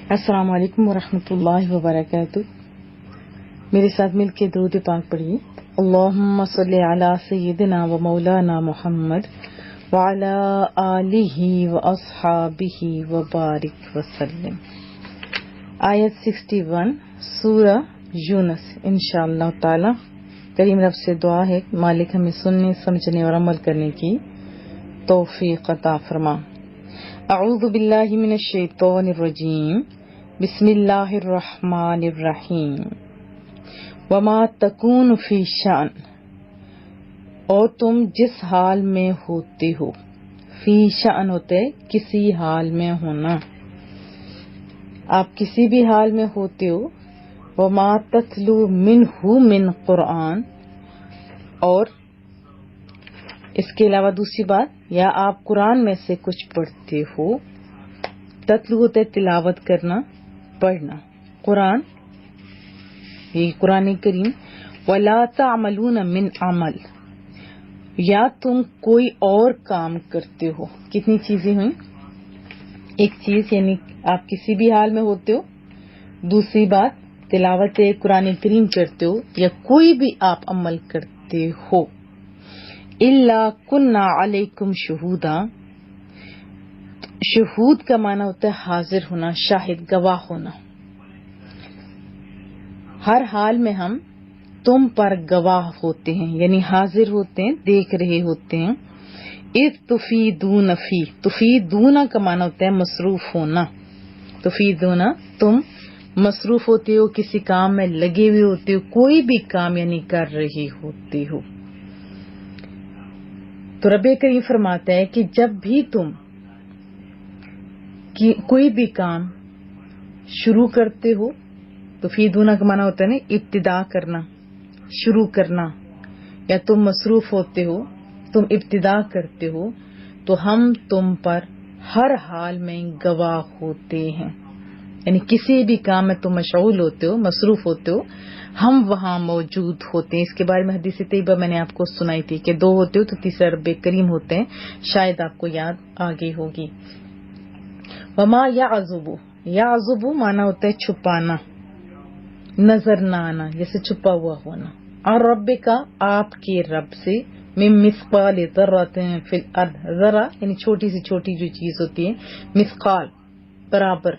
السلام علیکم ورحمۃ اللہ وبرکاتہ۔ میرے ساتھ مل کے درود پاک پڑھیے۔ اللہم صلی علی سیدنا و مولانا محمد وعلی آلہ و اصحابہ وبارک وسلم۔ آیت 61 سورہ یونس۔ انشاءاللہ تعالی کریم رب سے دعا ہے مالک ہمیں سننے سمجھنے اور عمل کرنے کی توفیق عطا فرما۔ اعوذ باللہ من الشیطان الرجیم، بسم اللہ الرحمن الرحیم۔ وما تکون فی شأن، اور تم جس حال میں ہوتے ہو، فی شأن ہوتے کسی حال میں ہونا، آپ کسی بھی حال میں ہوتے ہو۔ وما تتلو منہ من قرآن، اور اس کے علاوہ دوسری بات، یا آپ قرآن میں سے کچھ پڑھتے ہو۔ تتلو ہوتے تلاوت کرنا، پڑھنا، قرآن، یہ قرآن کریم۔ ولا تعملون من عمل، یا تم کوئی اور کام کرتے ہو۔ کتنی چیزیں ہوئیں؟ ایک چیز یعنی آپ کسی بھی حال میں ہوتے ہو، دوسری بات تلاوت قرآن کریم کرتے ہو یا کوئی بھی آپ عمل کرتے ہو۔ الا کنا علیکم شہودا، شہود کا معنی ہوتا ہے حاضر ہونا، شاہد، گواہ ہونا۔ ہر حال میں ہم تم پر گواہ ہوتے ہیں، یعنی حاضر ہوتے ہیں، دیکھ رہے ہوتے ہیں۔ اذ تفیدون فی، تفیدون کا معنی ہوتا ہے مصروف ہونا۔ تفیدون، تم مصروف ہوتے ہو، کسی کام میں لگے ہوئے ہوتے ہو، کوئی بھی کام یعنی کر رہے ہوتے ہو۔ تو رب کریم فرماتا ہے کہ جب بھی تم کوئی بھی کام شروع کرتے ہو، تو فیدونا کا معنی ہوتا ہے نا ابتدا کرنا، شروع کرنا، یا تم مصروف ہوتے ہو، تم ابتدا کرتے ہو، تو ہم تم پر ہر حال میں گواہ ہوتے ہیں۔ یعنی کسی بھی کام میں تم مشغول ہوتے ہو، مصروف ہوتے ہو، ہم وہاں موجود ہوتے ہیں۔ اس کے بارے میں حدیث طیبہ میں نے آپ کو سنائی تھی کہ دو ہوتے ہو تو تیسرا رب کریم ہوتے ہیں، شاید آپ کو یاد آ گئی ہوگی۔ وما یعزب، یعزب مانا ہوتا ہے چھپانا، نظر نہ آنا، جیسے چھپا ہوا ہونا۔ اور رب کا، آپ کے رب سے، من مثقال ذرۃ فی الارض، ذرہ یعنی چھوٹی سے چھوٹی جو چیز ہوتی ہے، مثقال برابر،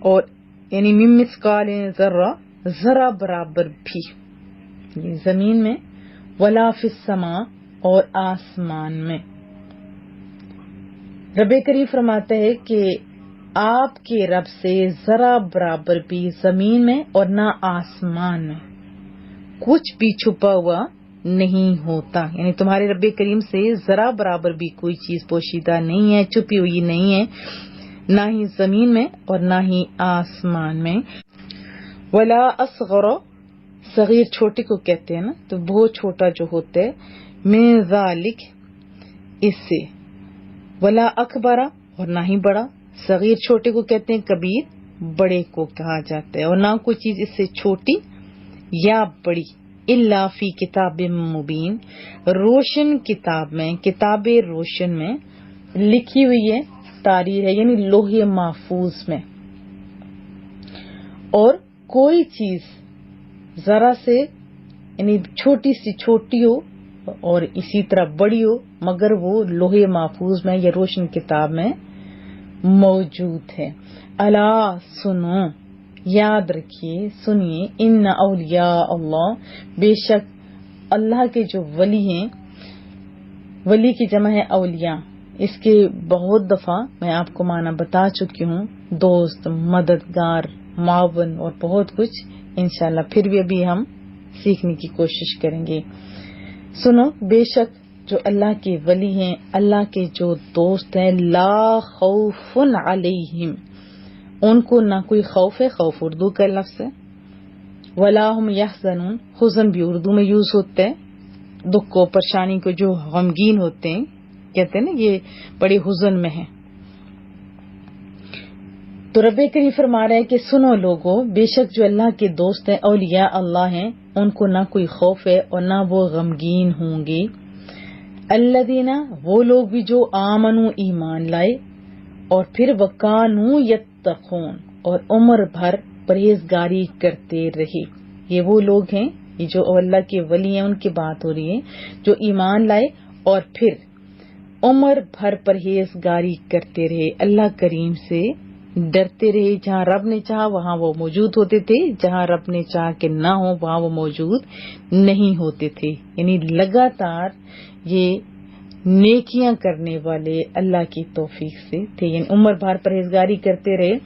اور یعنی من مثقال ذرہ، ذرہ برابر بھی، یہ زمین میں، ولا فی السماء، اور آسمان میں۔ رب کریم فرماتا ہے کہ آپ کے رب سے ذرہ برابر بھی زمین میں اور نہ آسمان میں کچھ بھی چھپا ہوا نہیں ہوتا، یعنی تمہارے رب کریم سے ذرہ برابر بھی کوئی چیز پوشیدہ نہیں ہے، چھپی ہوئی نہیں ہے، نہ ہی زمین میں اور نہ ہی آسمان میں۔ ولا اصغر، صغیر چھوٹے کو کہتے ہیں نا، تو بہت چھوٹا جو ہوتا ہے، من ذالک، اس سے، ولا اکبر، اور نہ ہی بڑا، صغیر چھوٹے کو کہتے ہیں، کبیر بڑے کو کہا جاتا ہے، اور نہ کوئی چیز اس سے چھوٹی یا بڑی، الا فی کتاب مبین، روشن کتاب میں، کتاب روشن میں لکھی ہوئی ہے، تاریخ ہے، یعنی لوح محفوظ میں۔ اور کوئی چیز ذرا سے یعنی چھوٹی سی چھوٹی ہو اور اسی طرح بڑی ہو، مگر وہ لوح محفوظ میں یا روشن کتاب میں موجود ہے۔ الا، سنو، یاد رکھیے، سنیے، ان اولیاء اللہ، بے شک اللہ کے جو ولی ہیں، ولی کی جمع ہے اولیاء، اس کے بہت دفعہ میں آپ کو معنی بتا چکی ہوں، دوست، مددگار، معاون اور بہت کچھ، انشاءاللہ پھر بھی ابھی ہم سیکھنے کی کوشش کریں گے۔ سنو، بے شک جو اللہ کے ولی ہیں، اللہ کے جو دوست ہیں، لا خوف علیہم، ان کو نہ کوئی خوف ہے، خوف اردو کا لفظ ہے، ولا هم یحزنون، حزن بھی اردو میں یوز ہوتا ہے، دکھ کو، پریشانی کو، جو غمگین ہوتے ہیں، کہتے ہیں نا یہ بڑے حزن میں ہیں۔ تو رب کریم فرما رہا ہے کہ سنو لوگو، بے شک جو اللہ کے دوست ہیں، اولیاء اللہ ہیں، ان کو نہ کوئی خوف ہے اور نہ وہ غمگین ہوں گے۔ الذین، وہ لوگ بھی جو آمنوا، ایمان لائے، اور پھر وکانو یتقون، اور عمر بھر پرہیزگاری کرتے رہے. یہ وہ لوگ ہیں، یہ جو اللہ کے ولی ہیں ان کی بات ہو رہی ہے، جو ایمان لائے اور پھر عمر بھر پرہیزگاری کرتے رہے، اللہ کریم سے ڈرتے رہے. جہاں رب نے چاہا وہاں وہ موجود ہوتے تھے، جہاں رب نے چاہا کہ نہ ہو وہاں وہ موجود نہیں ہوتے تھے. یعنی لگاتار یہ نیکیاں کرنے والے اللہ کی توفیق سے تھے، یعنی عمر بھر پرہیزگاری کرتے رہے.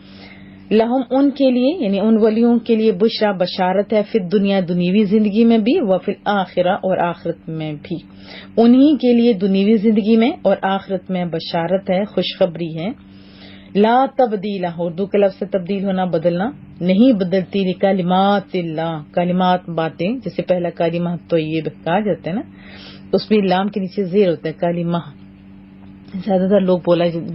لہم ان کے لیے، یعنی ان ولیوں کے لیے بشرا بشارت ہے، فی دنیا دنیوی زندگی میں بھی، وفی الآخرہ اور آخرت میں بھی. انہی کے لیے دنیوی زندگی میں اور آخرت میں بشارت ہے، خوشخبری ہے. لا تبدیل، اردو کے لفظ سے تبدیل ہونا، بدلنا، نہیں بدلتی لکلمات اللہ، کلمات باتیں. جیسے پہلا کلمہ طیب کہا جاتا ہے نا، اس میں لام کے نیچے زیر ہوتا ہے، کلمہ. زیادہ تر لوگ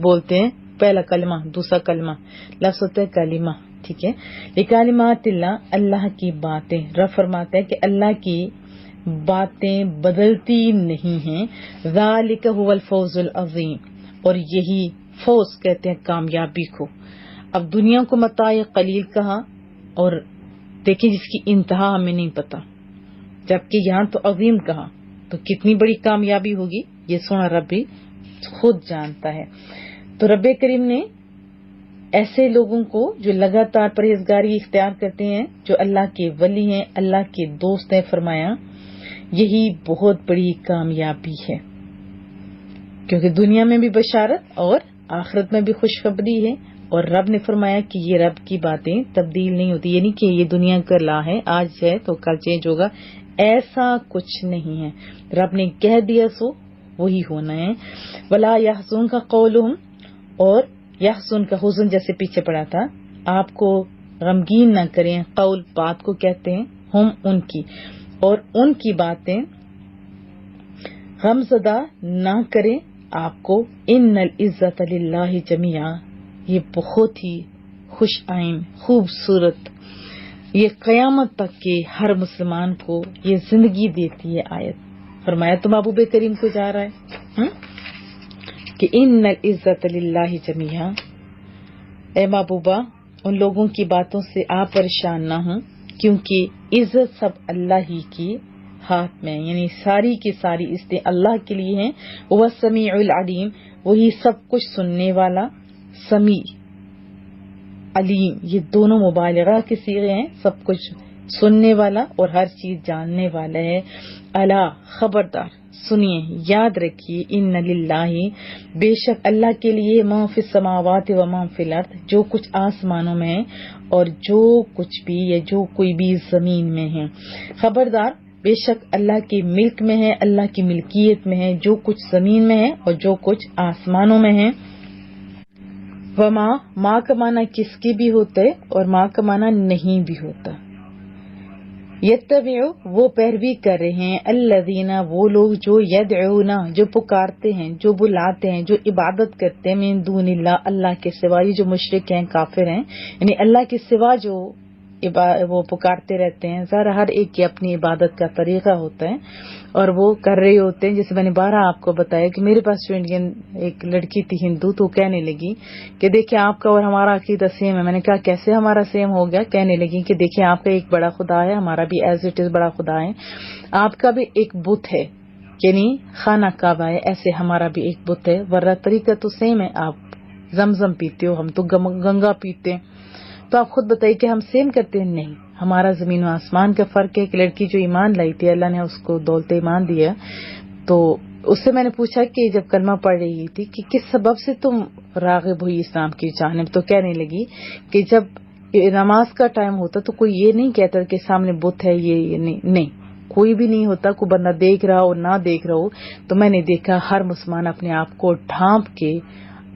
بولتے ہیں پہلا کلمہ، دوسرا کلمہ، لفظ ہوتا ہے کلمہ. ٹھیک ہے، لکلمات اللہ، اللہ کی باتیں. رب فرماتے ہیں کہ اللہ کی باتیں بدلتی نہیں ہیں. ذالک هو الفوز العظیم، اور یہی فوز کہتے ہیں کامیابی کو. اب دنیا کو متاع قلیل کہا، اور دیکھیں جس کی انتہا ہمیں نہیں پتا، جبکہ یہاں تو عظیم کہا، تو کتنی بڑی کامیابی ہوگی یہ سونا رب بھی خود جانتا ہے. تو رب کریم نے ایسے لوگوں کو جو لگاتار پرہیزگاری اختیار کرتے ہیں، جو اللہ کے ولی ہیں، اللہ کے دوست ہیں، فرمایا یہی بہت بڑی کامیابی ہے، کیونکہ دنیا میں بھی بشارت اور آخرت میں بھی خوشخبری ہے. اور رب نے فرمایا کہ یہ رب کی باتیں تبدیل نہیں ہوتی، یعنی کہ یہ دنیا کا لا ہے، آج ہے تو کل چینج ہوگا، ایسا کچھ نہیں ہے. رب نے کہہ دیا سو وہی ہونا ہے. ولا یحزن کا قولہم، اور یحزن کا حزن جیسے پیچھے پڑا تھا، آپ کو غمگین نہ کریں. قول بات کو کہتے ہیں، ہم ان کی، اور ان کی باتیں غمزدہ نہ کریں آپ کو. ان العزت للہ جمیعا، یہ بہت ہی خوش آئین خوبصورت، یہ قیامت تک کے ہر مسلمان کو یہ زندگی دیتی ہے آیت. فرمایا تو محبوب کریم کو جا رہا ہے کہ ان العزت للہ جمیعا. اے محبوبہ ان لوگوں کی باتوں سے آپ پریشان نہ ہوں، کیونکہ عزت سب اللہ ہی کی ہاتھ میں، یعنی ساری کی ساری عزتیں اللہ کے لیے ہیں. وہ سمیع العلیم، وہی سب کچھ سننے والا، سمیع علیم، یہ دونوں مبالغہ کے صیغے ہیں، سب کچھ سننے والا اور ہر چیز جاننے والا ہے. الا، خبردار، سنیے، یاد رکھیے، ان للہ، بے شک اللہ کے لیے، ما فی السماوات و ما فی الارض، جو کچھ آسمانوں میں ہے اور جو کچھ بھی یا جو کوئی بھی زمین میں ہے. خبردار، بے شک اللہ کے ملک میں ہے، اللہ کی ملکیت میں ہے جو کچھ زمین میں ہے اور جو کچھ آسمانوں میں ہے. وما، ماں کا معنی کس کی بھی ہوتا ہے اور ماں کا معنی نہیں بھی ہوتا. یتبعو، وہ پیروی کر رہے ہیں، الذین، وہ لوگ جو یدعون، جو پکارتے ہیں، جو بلاتے ہیں، جو عبادت کرتے ہیں، من دون اللہ، اللہ کے سوا. یہ جو مشرک ہیں، کافر ہیں، یعنی اللہ کے سوا جو وہ پکارتے رہتے ہیں. ذرا ہر ایک کی اپنی عبادت کا طریقہ ہوتا ہے اور وہ کر رہے ہوتے ہیں. جیسے میں نے بارہ آپ کو بتایا کہ میرے پاس جو انڈین ایک لڑکی تھی ہندو، تو کہنے لگی کہ دیکھیں آپ کا اور ہمارا عقیدہ سیم ہے. میں نے کہا کیسے ہمارا سیم ہو گیا؟ کہنے لگی کہ دیکھیں آپ کا ایک بڑا خدا ہے، ہمارا بھی ایز اٹ از بڑا خدا ہے. آپ کا بھی ایک بت ہے، یعنی خانہ کعبہ ہے، ایسے ہمارا بھی ایک بت ہے، ورنہ طریقہ تو سیم ہے. آپ زمزم پیتے ہو، ہم تو گنگا پیتے ہیں، تو آپ خود بتائیے کہ ہم سیم کرتے ہیں؟ نہیں، ہمارا زمین و آسمان کا فرق ہے. ایک لڑکی جو ایمان لائی تھی، اللہ نے اس کو دولت ایمان دیا، تو اس سے میں نے پوچھا کہ جب کلمہ پڑھ رہی تھی کہ کس سبب سے تم راغب ہوئی اسلام کی جانب، تو کہنے لگی کہ جب نماز کا ٹائم ہوتا تو کوئی یہ نہیں کہتا کہ سامنے بت ہے، یہ نہیں، کوئی بھی نہیں ہوتا. کوئی بندہ دیکھ رہا ہو نہ دیکھ رہا ہو، تو میں نے دیکھا ہر مسلمان اپنے آپ کو ڈھانپ کے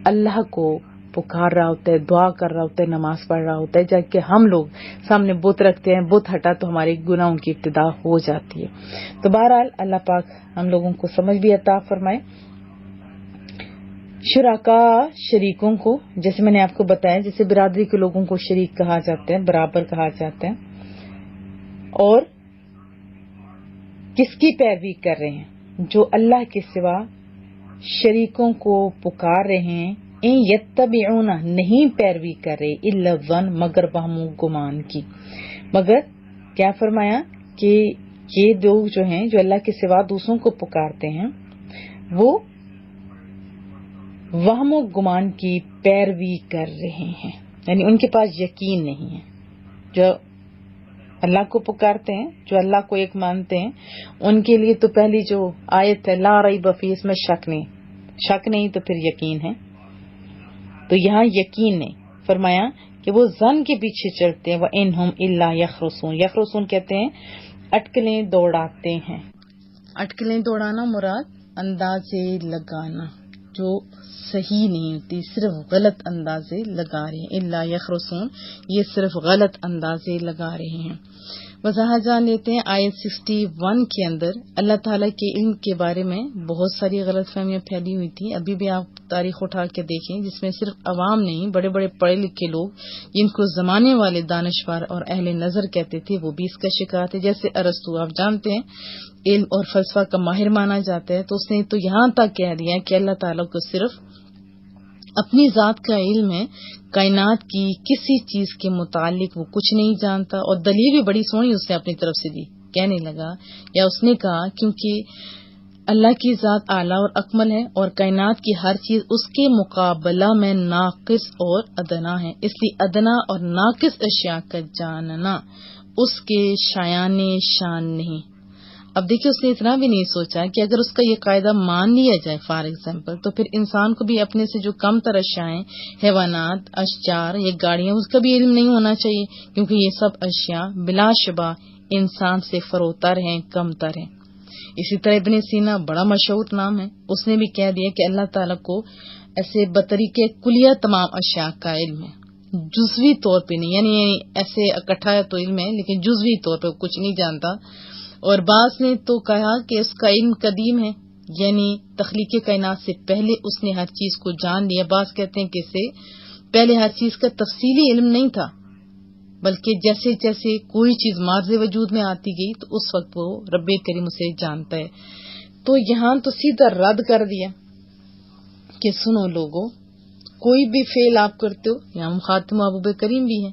اللہ کو پکار رہا ہوتا ہے، دعا کر رہا ہوتا ہے، نماز پڑھ رہا ہوتا ہے. جبکہ ہم لوگ سامنے بت رکھتے ہیں، بت ہٹا تو ہمارے گناہوں کی ابتدا ہو جاتی ہے. تو بہرحال اللہ پاک ہم لوگوں کو سمجھ بھی عطا فرمائے. شرکا، شریکوں کو، جیسے میں نے آپ کو بتایا، جیسے برادری کے لوگوں کو شریک کہا جاتا ہے، برابر کہا جاتا ہے. اور کس کی پیروی کر رہے ہیں؟ جو اللہ کے سوا شریکوں کو پکار رہے ہیں یتبعون نہیں پیروی کر رہے الا الظن مگر وہم و گمان کی. مگر کیا فرمایا کہ یہ لوگ جو ہیں جو اللہ کے سوا دوسروں کو پکارتے ہیں وہ وہم و گمان کی پیروی کر رہے ہیں، یعنی ان کے پاس یقین نہیں ہے. جو اللہ کو پکارتے ہیں، جو اللہ کو ایک مانتے ہیں، ان کے لیے تو پہلی جو آیت ہے لا ریب فیہ، اس میں شک نہیں تو پھر یقین ہے. تو یہاں یقین نہیں، فرمایا کہ وہ ظن کے پیچھے چلتے ہیں. وَإِنْهُمْ إِلَّا يَخْرُصُونَ، یخرسون کہتے ہیں اٹکلیں دوڑاتے ہیں. اٹکلیں دوڑانا مراد اندازے لگانا جو صحیح نہیں ہوتی، صرف غلط اندازے لگا رہے ہیں. الا یخرسون، یہ صرف غلط اندازے لگا رہے ہیں. وضاحت جان لیتے ہیں آیت 61 کے اندر اللہ تعالیٰ کے علم کے بارے میں بہت ساری غلط فہمیاں پھیلی ہوئی تھی. ابھی بھی آپ تاریخ اٹھا کے دیکھیں، جس میں صرف عوام نہیں، بڑے بڑے پڑھے لکھے لوگ جن کو زمانے والے دانشور اور اہل نظر کہتے تھے وہ بھی اس کا شکار تھے. جیسے ارسطو، آپ جانتے ہیں علم اور فلسفہ کا ماہر مانا جاتا ہے، تو اس نے تو یہاں تک کہہ دیا کہ اللہ تعالیٰ کو صرف اپنی ذات کا علم ہے، کائنات کی کسی چیز کے متعلق وہ کچھ نہیں جانتا. اور دلیل بھی بڑی سونی اس نے اپنی طرف سے دی، کہنے لگا یا اس نے کہا کیونکہ اللہ کی ذات اعلیٰ اور اکمل ہے اور کائنات کی ہر چیز اس کے مقابلہ میں ناقص اور ادنا ہے، اس لیے ادنا اور ناقص اشیاء کا جاننا اس کے شایان شان نہیں. اب دیکھیں اس نے اتنا بھی نہیں سوچا کہ اگر اس کا یہ قاعدہ مان لیا جائے فار ایگزامپل، تو پھر انسان کو بھی اپنے سے جو کم تر اشیاء، حیوانات، اشجار یا گاڑیاں، اس کا بھی علم نہیں ہونا چاہیے، کیونکہ یہ سب اشیاء بلا شبہ انسان سے فروتر ہیں، کم تر ہیں. اسی طرح ابن سینا بڑا مشہور نام ہے، اس نے بھی کہہ دیا کہ اللہ تعالیٰ کو ایسے بطریق کلیہ تمام اشیاء کا علم ہے، جزوی طور پہ نہیں، یعنی ایسے اکٹھا تو علم ہے لیکن جزوی طور پہ کچھ نہیں جانتا. اور بعض نے تو کہا کہ اس کا علم قدیم ہے، یعنی تخلیق کائنات سے پہلے اس نے ہر چیز کو جان لیا. بعض کہتے ہیں کہ اسے پہلے ہر چیز کا تفصیلی علم نہیں تھا، بلکہ جیسے جیسے کوئی چیز مارز وجود میں آتی گئی تو اس وقت وہ رب کریم اسے جانتا ہے. تو یہاں تو سیدھا رد کر دیا کہ سنو لوگو، کوئی بھی فعل آپ کرتے ہو، یہاں مخاطب محبوب کریم بھی ہے،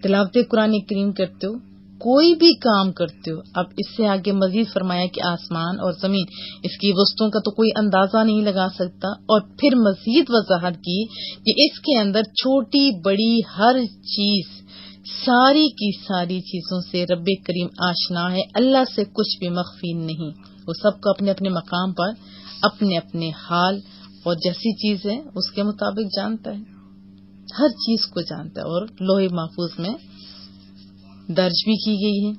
تلاوت قرآن کریم کرتے ہو، کوئی بھی کام کرتے ہو. اب اس سے آگے مزید فرمایا کہ آسمان اور زمین، اس کی وسطوں کا تو کوئی اندازہ نہیں لگا سکتا. اور پھر مزید وضاحت کی کہ اس کے اندر چھوٹی بڑی ہر چیز، ساری کی ساری چیزوں سے رب کریم آشنا ہے. اللہ سے کچھ بھی مخفی نہیں، وہ سب کو اپنے اپنے مقام پر اپنے اپنے حال اور جیسی چیز ہے اس کے مطابق جانتا ہے، ہر چیز کو جانتا ہے اور لوح محفوظ میں درج بھی کی گئی ہے.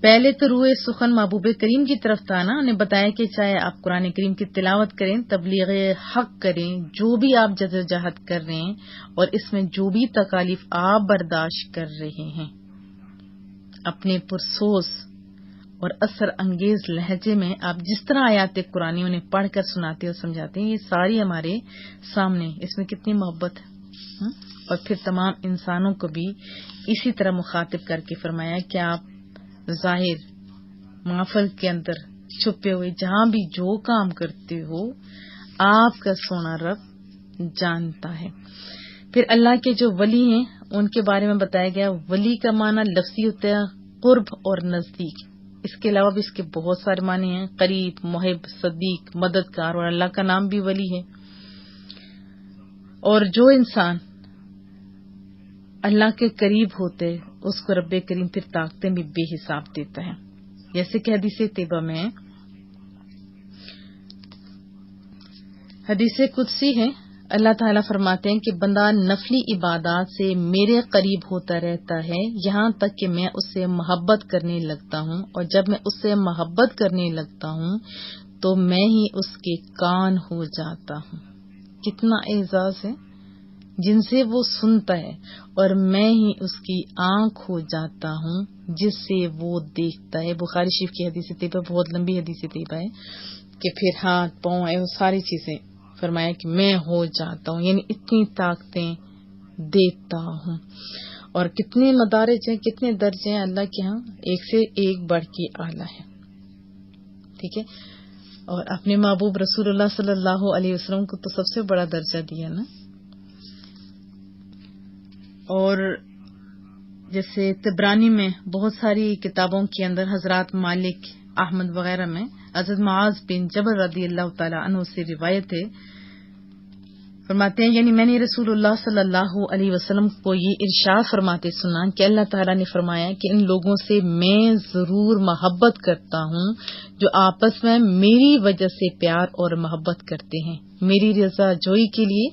پہلے تو روح سخن محبوب کریم کی طرف تھا نا، انہیں بتایا کہ چاہے آپ قرآن کریم کی تلاوت کریں، تبلیغ حق کریں، جو بھی آپ جدوجہد کر رہے ہیں اور اس میں جو بھی تکالیف آپ برداشت کر رہے ہیں، اپنے پرسوز اور اثر انگیز لہجے میں آپ جس طرح آیات قرآن انہیں پڑھ کر سناتے اور سمجھاتے ہیں، یہ ساری ہمارے سامنے، اس میں کتنی محبت ہے. اور پھر تمام انسانوں کو بھی اسی طرح مخاطب کر کے فرمایا کہ آپ ظاہر محفل کے اندر چھپے ہوئے جہاں بھی جو کام کرتے ہو آپ کا سونا رب جانتا ہے. پھر اللہ کے جو ولی ہیں ان کے بارے میں بتایا گیا. ولی کا معنی لفظی ہوتا ہے قرب اور نزدیک، اس کے علاوہ بھی اس کے بہت سارے معنی ہیں، قریب، محب، صدیق، مددگار، اور اللہ کا نام بھی ولی ہے. اور جو انسان اللہ کے قریب ہوتے اس کو رب کریم پھر طاقتیں بھی بے حساب دیتا ہے. جیسے کہ حدیث طیبہ میں، حدیث قدسی ہے، اللہ تعالیٰ فرماتے ہیں کہ بندہ نفلی عبادات سے میرے قریب ہوتا رہتا ہے یہاں تک کہ میں اس سے محبت کرنے لگتا ہوں، اور جب میں اس سے محبت کرنے لگتا ہوں تو میں ہی اس کے کان ہو جاتا ہوں. کتنا اعزاز ہے، جن سے وہ سنتا ہے، اور میں ہی اس کی آنکھ ہو جاتا ہوں جس سے وہ دیکھتا ہے. بخاری شریف کی حدیث طیبہ، بہت لمبی حدیث طیبہ ہے کہ پھر ہاتھ پاؤں وہ ساری چیزیں فرمایا کہ میں ہو جاتا ہوں، یعنی اتنی طاقتیں دیتا ہوں. اور کتنے مدارج ہیں، کتنے درجے ہیں اللہ کے ہاں، ایک سے ایک بڑھ کے اعلیٰ ہے. ٹھیک ہے. اور اپنے محبوب رسول اللہ صلی اللہ علیہ وسلم کو تو سب سے بڑا درجہ دیا نا. اور جیسے طبرانی میں بہت ساری کتابوں کے اندر حضرات مالک احمد وغیرہ میں حضرت معاذ بن جبل رضی اللہ تعالی عنہ سے روایت ہے، فرماتے ہیں یعنی میں نے رسول اللہ صلی اللہ علیہ وسلم کو یہ ارشاد فرماتے سنا کہ اللہ تعالیٰ نے فرمایا کہ ان لوگوں سے میں ضرور محبت کرتا ہوں جو آپس میں میری وجہ سے پیار اور محبت کرتے ہیں، میری رضا جوئی کے لیے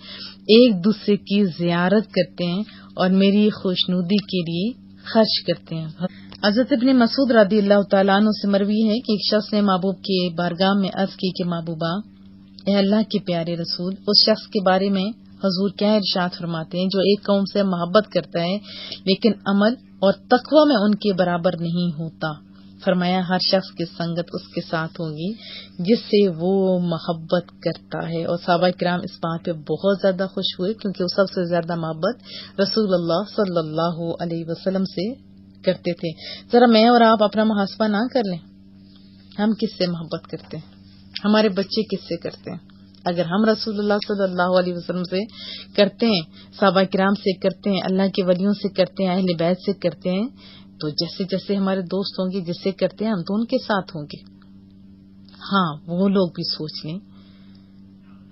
ایک دوسرے کی زیارت کرتے ہیں اور میری خوشنودی کے لیے خرچ کرتے ہیں. حضرت ابن مسعود رضی اللہ تعالیٰ عنہ سے مروی ہے کہ ایک شخص نے محبوب کے بارگاہ میں عرض کی کہ محبوبہ، اے اللہ کے پیارے رسول، اس شخص کے بارے میں حضور کیا ارشاد فرماتے ہیں جو ایک قوم سے محبت کرتا ہے لیکن عمل اور تقوی میں ان کے برابر نہیں ہوتا؟ فرمایا ہر شخص کی سنگت اس کے ساتھ ہوگی جس سے وہ محبت کرتا ہے. اور صحابہ کرام اس بات پہ بہت زیادہ خوش ہوئے کیونکہ وہ سب سے زیادہ محبت رسول اللہ صلی اللہ علیہ وسلم سے کرتے تھے. ذرا میں اور آپ اپنا محاسبہ نہ کر لیں، ہم کس سے محبت کرتے ہیں، ہمارے بچے کس سے کرتے ہیں؟ اگر ہم رسول اللہ صلی اللہ علیہ وسلم سے کرتے ہیں، صحابہ کرام سے کرتے ہیں، اللہ کے ولیوں سے کرتے ہیں، اہل بیت سے کرتے ہیں، تو جیسے جیسے ہمارے دوست ہوں گے جس سے کرتے ہیں ہم تو ان کے ساتھ ہوں گے. ہاں وہ لوگ بھی سوچ لیں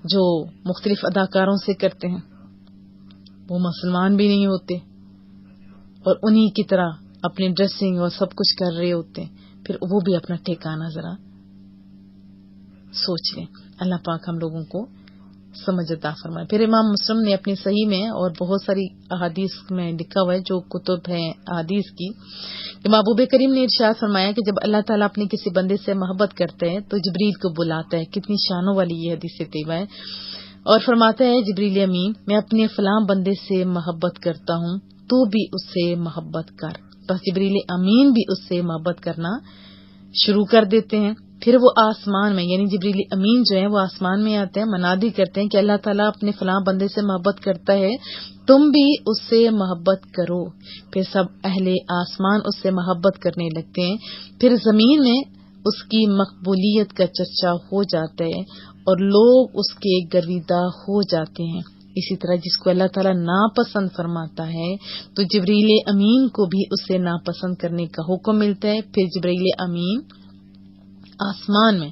جو مختلف اداکاروں سے کرتے ہیں، وہ مسلمان بھی نہیں ہوتے اور انہی کی طرح اپنی ڈریسنگ اور سب کچھ کر رہے ہوتے ہیں، پھر وہ بھی اپنا ٹھکانہ ذرا سوچ لیں. اللہ پاک ہم لوگوں کو سمجھ عطا فرمائے. پھر امام مسلم نے اپنی صحیح میں اور بہت ساری احادیث میں لکھا ہوا ہے جو کتب ہیں احادیث کی کہ محبوب کریم نے ارشاد فرمایا کہ جب اللہ تعالیٰ اپنے کسی بندے سے محبت کرتے ہیں تو جبریل کو بلاتا ہے. کتنی شانوں والی یہ حدیث طیبہ ہے. اور فرماتا ہے جبریل امین میں اپنے فلاں بندے سے محبت کرتا ہوں، تو بھی اس سے محبت کر. بس جبریل امین بھی اس سے محبت کرنا شروع کر دیتے ہیں. پھر وہ آسمان میں یعنی جبریل امین جو ہے وہ آسمان میں آتے ہیں، منادی کرتے ہیں کہ اللہ تعالیٰ اپنے فلاں بندے سے محبت کرتا ہے، تم بھی اس سے محبت کرو. پھر سب اہل آسمان اس سے محبت کرنے لگتے ہیں. پھر زمین میں اس کی مقبولیت کا چرچا ہو جاتا ہے اور لوگ اس کے گرویدہ ہو جاتے ہیں. اسی طرح جس کو اللہ تعالیٰ ناپسند فرماتا ہے تو جبریل امین کو بھی اسے ناپسند کرنے کا حکم ملتا ہے. پھر جبریل امین آسمان میں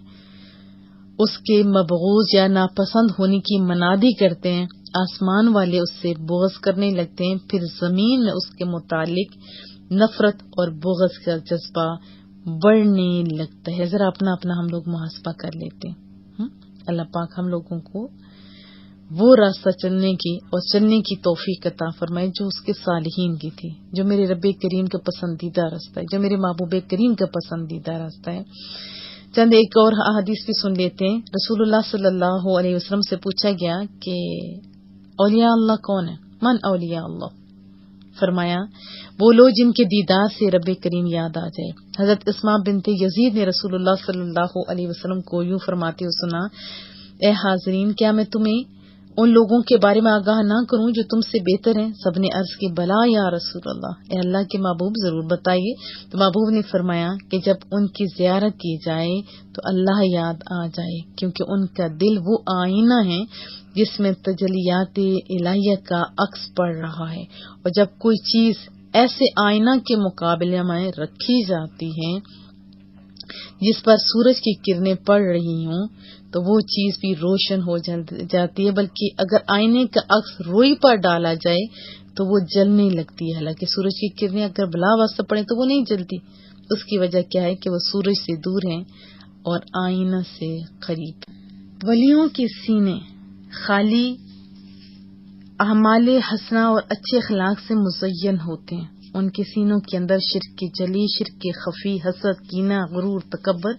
اس کے مبغوض یا ناپسند ہونے کی منادی کرتے ہیں، آسمان والے اس سے بغض کرنے لگتے ہیں. پھر زمین میں اس کے متعلق نفرت اور بغض کا جذبہ بڑھنے لگتا ہے. ذرا اپنا اپنا ہم لوگ محاسبہ کر لیتے ہیں. اللہ پاک ہم لوگوں کو وہ راستہ چلنے کی اور چلنے کی توفیق عطا فرمائے جو اس کے صالحین کی تھی، جو میرے رب کریم کا پسندیدہ راستہ ہے، جو میرے محبوب کریم کا پسندیدہ راستہ ہے. چند ایک اور احادیث بھی سن لیتے ہیں. رسول اللہ صلی اللہ علیہ وسلم سے پوچھا گیا کہ اولیاء اللہ کون ہے؟ من اولیاء اللہ؟ فرمایا وہ لوگ جن کے دیدار سے رب کریم یاد آ جائے. حضرت اسماء بنت یزید نے رسول اللہ صلی اللہ علیہ وسلم کو یوں فرماتے ہوئے سنا، اے حاضرین کیا میں تمہیں ان لوگوں کے بارے میں آگاہ نہ کروں جو تم سے بہتر ہیں؟ سب نے عرض کی بلا یا رسول اللہ، اے اللہ کے محبوب ضرور بتائیے. تو محبوب نے فرمایا کہ جب ان کی زیارت کی جائے تو اللہ یاد آ جائے، کیونکہ ان کا دل وہ آئینہ ہے جس میں تجلیات الہیہ کا عکس پڑ رہا ہے. اور جب کوئی چیز ایسے آئینہ کے مقابلے میں رکھی جاتی ہے جس پر سورج کی کرنیں پڑ رہی ہوں تو وہ چیز بھی روشن ہو جاتی ہے، بلکہ اگر آئینے کا عکس روئی پر ڈالا جائے تو وہ جلنے لگتی ہے. حالانکہ سورج کی کرنیں اگر بلا واسطہ پڑے تو وہ نہیں جلتی. اس کی وجہ کیا ہے کہ وہ سورج سے دور ہیں اور آئینہ سے قریب. ولیوں کے سینے خالی اعمال حسنہ اور اچھے اخلاق سے مزین ہوتے ہیں. ان کے سینوں کے اندر شرک کی جلی، شرک کی خفی، حسد، کینہ، غرور، تکبر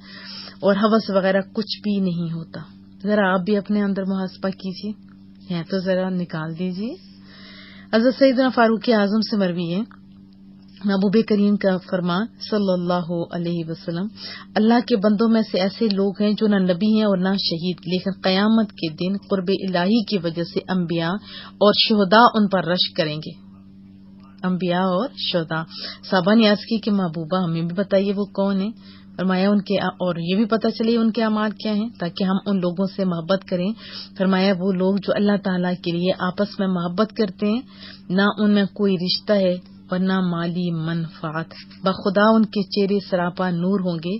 اور ہوس وغیرہ کچھ بھی نہیں ہوتا. ذرا آپ بھی اپنے اندر محاسبہ کیجیے، ہے تو ذرا نکال دیجیے. حضرت سیدنا فاروق اعظم سے مروی ہے محبوب کریم کا فرمان صلی اللہ علیہ وسلم، اللہ کے بندوں میں سے ایسے لوگ ہیں جو نہ نبی ہیں اور نہ شہید، لیکن قیامت کے دن قرب الہی کی وجہ سے انبیاء اور شہداء ان پر رشک کریں گے. انبیاء اور شہداء. صحابہ نے عرض کی کہ محبوبہ ہمیں بھی بتائیے وہ کون ہیں؟ فرمایا ان کے اور یہ بھی پتہ چلے ان کے اعمال کیا ہیں تاکہ ہم ان لوگوں سے محبت کریں. فرمایا وہ لوگ جو اللہ تعالیٰ کے لیے آپس میں محبت کرتے ہیں نہ ان میں کوئی رشتہ ہے اور نہ مالی منفعت، بخدا ان کے چہرے سراپا نور ہوں گے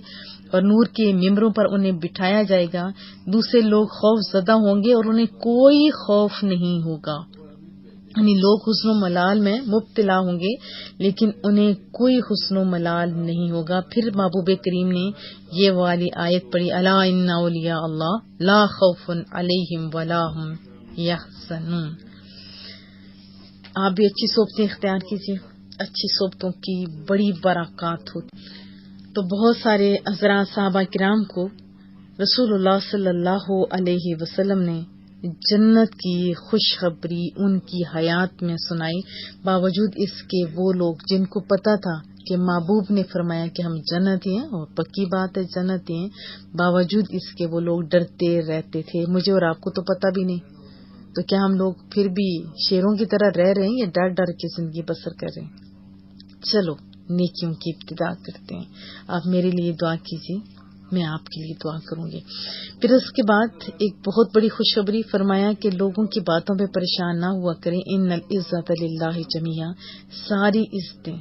اور نور کے ممبروں پر انہیں بٹھایا جائے گا. دوسرے لوگ خوف زدہ ہوں گے اور انہیں کوئی خوف نہیں ہوگا. یعنی لوگ حسن و ملال میں مبتلا ہوں گے لیکن انہیں کوئی حسن و ملال نہیں ہوگا. پھر محبوب کریم نے یہ والی آیت پڑھی، الا ان اولیاء اللہ لا خوف علیہم ولا هم یحزنون. آپ بھی اچھی صحبتیں اختیار کیجیے، اچھی صحبتوں کی بڑی برکات ہوتی. تو بہت سارے حضرات صحابہ کرام کو رسول اللہ صلی اللہ علیہ وسلم نے جنت کی خوشخبری ان کی حیات میں سنائی. باوجود اس کے وہ لوگ جن کو پتا تھا کہ محبوب نے فرمایا کہ ہم جنتی ہیں اور پکی بات ہے جنتی ہیں، باوجود اس کے وہ لوگ ڈرتے رہتے تھے. مجھے اور آپ کو تو پتا بھی نہیں، تو کیا ہم لوگ پھر بھی شیروں کی طرح رہ رہے ہیں یا ڈر ڈر کے زندگی بسر کر رہے ہیں؟ چلو نیکیوں کی ابتدا کرتے ہیں. آپ میرے لیے دعا کیجیے، میں آپ کے لیے دعا کروں گی. پھر اس کے بعد ایک بہت بڑی خوشخبری فرمایا کہ لوگوں کی باتوں پہ پریشان نہ ہوا کریں. ان العزت للہ جمیعا، ساری عزتیں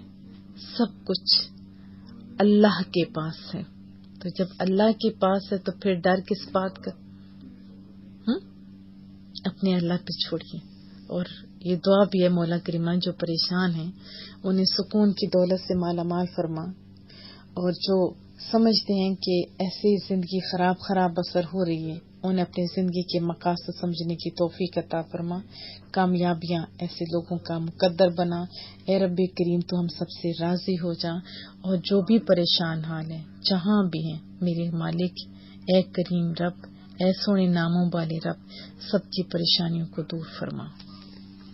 سب کچھ اللہ کے پاس ہے. تو جب اللہ کے پاس ہے تو پھر ڈر کس بات کا؟ اپنے اللہ پہ چھوڑیے. اور یہ دعا بھی ہے مولا کریمہ جو پریشان ہیں انہیں سکون کی دولت سے مالا مال فرما، اور جو سمجھتے ہیں کہ ایسی زندگی خراب بسر ہو رہی ہے انہیں اپنی زندگی کے مقاصد سمجھنے کی توفیق عطا فرما. کامیابیاں ایسے لوگوں کا مقدر بنا. اے رب کریم تو ہم سب سے راضی ہو جا، اور جو بھی پریشان حال ہیں جہاں بھی ہیں میرے مالک اے کریم رب، اے سونے ناموں والے رب، سب کی پریشانیوں کو دور فرما.